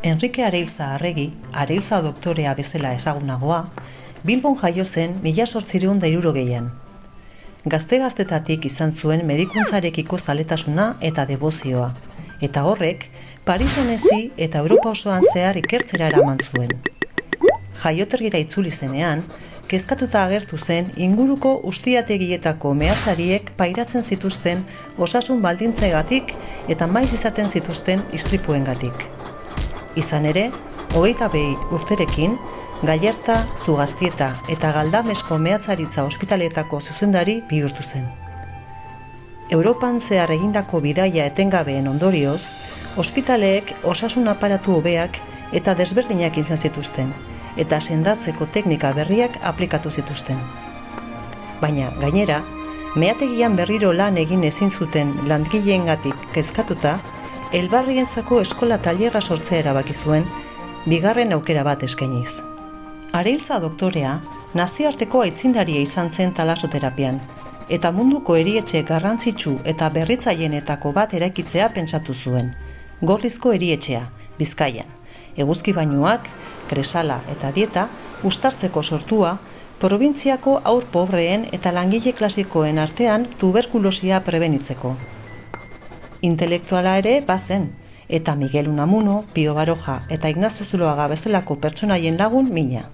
Enrique Areilza Arregi, Areilza doktorea bezala ezagunagoa, Bilbon jaio zen 1860an. Gazte-gaztetatik izan zuen medikuntzarekiko zaletasuna eta debozioa, eta horrek Parisen hezi eta Europa osoan zehar ikertzera eraman zuen. Jaiotergira itzuli zenean, kezkatuta agertu zen inguruko ustiategietako meatzariek pairatzen zituzten osasun baldintzegatik eta maiz izaten zituzten istripuengatik. Izan ere, 22 urterekin, Gallerta, Zugaztieta eta Galdamesko mehatzaritza ospitaletako zuzendari bihurtu zen. Europan zehar egindako bidaia etengabeen ondorioz, ospitaleek osasun aparatu hobeak eta desberdinak izan zituzten, eta sendatzeko teknika berriak aplikatu zituzten. Baina, gainera, meategian berriro lan egin ezin zuten langileengatik kezkatuta, elbarrientzako eskola tailerra sortzea erabaki zuen, bigarren aukera bat eskainiz. Areilza doktorea nazioarteko aitzindaria izan zen talasoterapian, eta munduko erietxe garrantzitsu eta berritzaileenetako bat eraikitzea pentsatu zuen. Gorrizko erietxea, Bizkaian, eguzki bainuak, kresala eta dieta uztartzeko sortua, probintziako haur pobreen eta langile klasikoen artean tuberkulosia prebenitzeko. Intelektuala ere bazen, eta Miguel Unamuno, Pio Baroja eta Ignacio Zuloaga bezalako pertsonaien lagun mina.